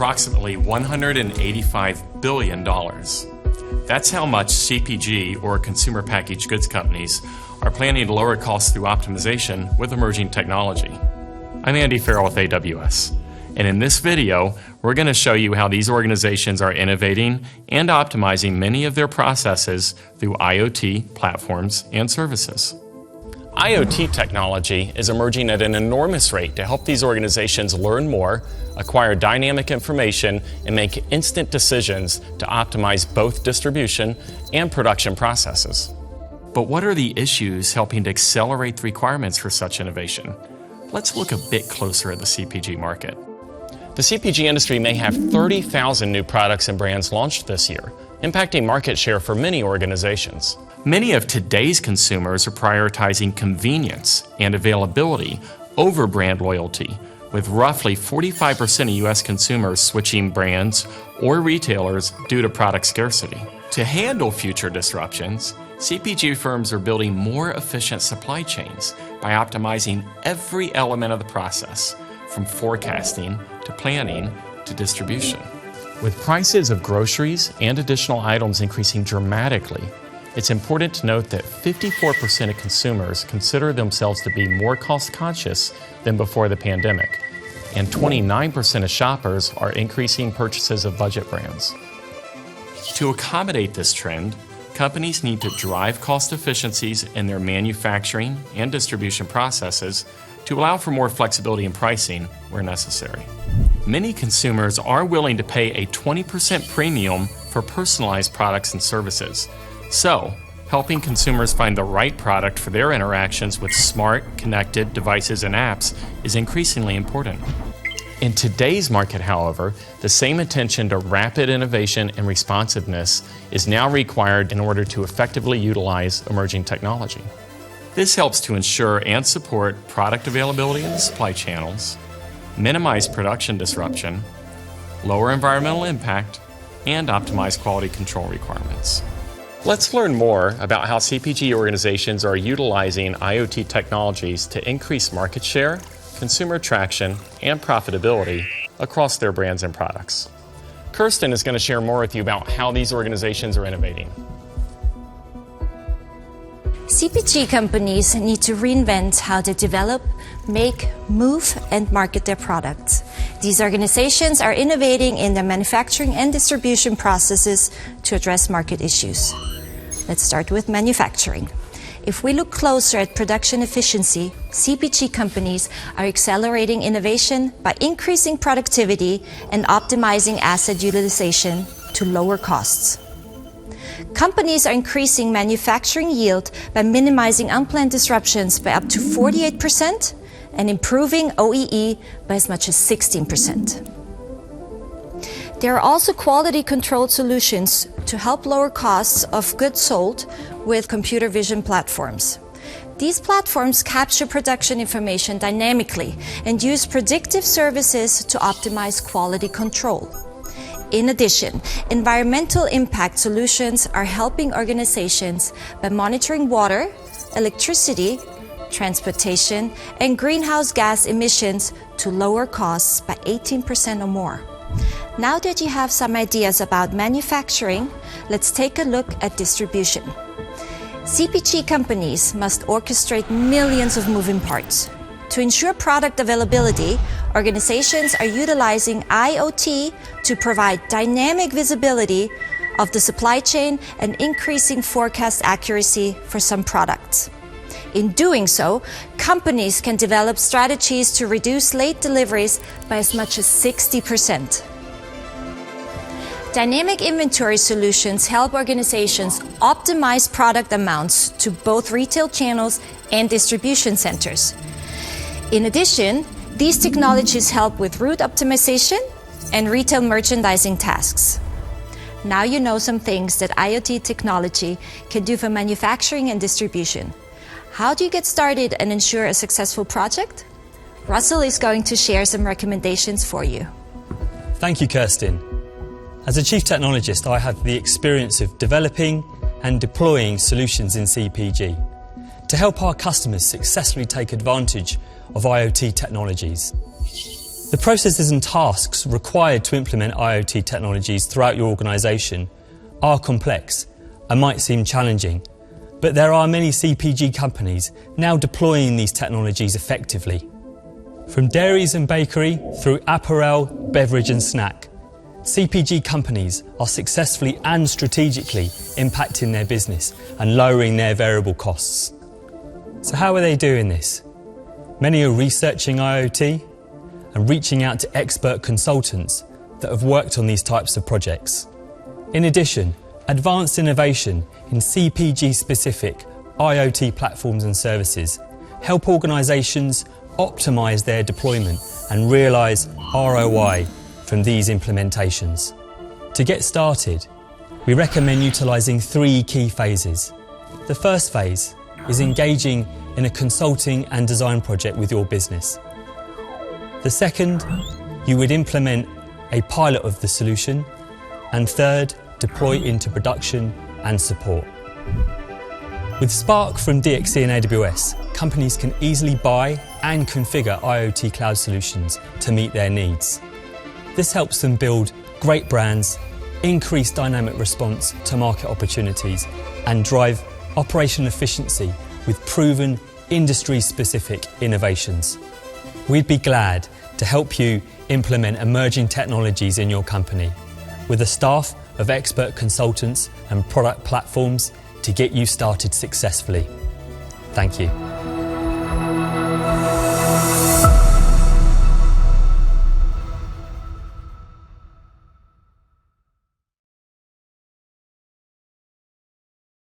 approximately $185 billion. That's how much CPG, or consumer packaged goods companies, are planning to lower costs through optimization with emerging technology. I'm Andy Farrell with AWS, and in this video, we're going to show you how these organizations are innovating and optimizing many of their processes through IoT platforms and services. IoT technology is emerging at an enormous rate to help these organizations learn more, acquire dynamic information, and make instant decisions to optimize both distribution and production processes. But what are the issues helping to accelerate the requirements for such innovation? Let's look a bit closer at the CPG market. The CPG industry may have 30,000 new products and brands launched this year, impacting market share for many organizations. Many of today's consumers are prioritizing convenience and availability over brand loyalty, with roughly 45% of U.S. consumers switching brands or retailers due to product scarcity. To handle future disruptions, CPG firms are building more efficient supply chains by optimizing every element of the process, from forecasting to planning to distribution. With prices of groceries and additional items increasing dramatically, it's important to note that 54% of consumers consider themselves to be more cost-conscious than before the pandemic, and 29% of shoppers are increasing purchases of budget brands. To accommodate this trend, companies need to drive cost efficiencies in their manufacturing and distribution processes to allow for more flexibility in pricing where necessary. Many consumers are willing to pay a 20% premium for personalized products and services. So, helping consumers find the right product for their interactions with smart, connected devices and apps is increasingly important. In today's market, however, the same attention to rapid innovation and responsiveness is now required in order to effectively utilize emerging technology. This helps to ensure and support product availability in the supply channels, minimize production disruption, lower environmental impact, and optimize quality control requirements. Let's learn more about how CPG organizations are utilizing IoT technologies to increase market share, consumer traction, and profitability across their brands and products. Kirsten is going to share more with you about how these organizations are innovating. CPG companies need to reinvent how they develop, make, move, and market their products. These organizations are innovating in their manufacturing and distribution processes to address market issues. Let's start with manufacturing. If we look closer at production efficiency, CPG companies are accelerating innovation by increasing productivity and optimizing asset utilization to lower costs. Companies are increasing manufacturing yield by minimizing unplanned disruptions by up to 48% and improving OEE by as much as 16%. There are also quality-controlled solutions to help lower costs of goods sold with computer vision platforms. These platforms capture production information dynamically and use predictive services to optimize quality control. In addition, environmental impact solutions are helping organizations by monitoring water, electricity, transportation, and greenhouse gas emissions to lower costs by 18% or more. Now that you have some ideas about manufacturing, let's take a look at distribution. CPG companies must orchestrate millions of moving parts. To ensure product availability, organizations are utilizing IoT to provide dynamic visibility of the supply chain and increasing forecast accuracy for some products. In doing so, companies can develop strategies to reduce late deliveries by as much as 60%. Dynamic inventory solutions help organizations optimize product amounts to both retail channels and distribution centers. In addition, these technologies help with route optimization and retail merchandising tasks. Now you know some things that IoT technology can do for manufacturing and distribution. How do you get started and ensure a successful project? Russell is going to share some recommendations for you. Thank you, Kirsten. As a chief technologist, I have the experience of developing and deploying solutions in CPG to help our customers successfully take advantage of IoT technologies. The processes and tasks required to implement IoT technologies throughout your organisation are complex and might seem challenging, but there are many CPG companies now deploying these technologies effectively. From dairies and bakery through apparel, beverage and snack, CPG companies are successfully and strategically impacting their business and lowering their variable costs. So how are they doing this? Many are researching IoT and reaching out to expert consultants that have worked on these types of projects. In addition, advanced innovation in CPG-specific IoT platforms and services help organisations optimise their deployment and realise ROI from these implementations. To get started, we recommend utilising 3 key phases. The first phase is engaging in a consulting and design project with your business. The second, you would implement a pilot of the solution, and third, deploy into production and support. With Spark from DXC and AWS, companies can easily buy and configure IoT cloud solutions to meet their needs. This helps them build great brands, increase dynamic response to market opportunities, and drive operational efficiency with proven industry-specific innovations. We'd be glad to help you implement emerging technologies in your company with a staff of expert consultants and product platforms to get you started successfully. Thank you.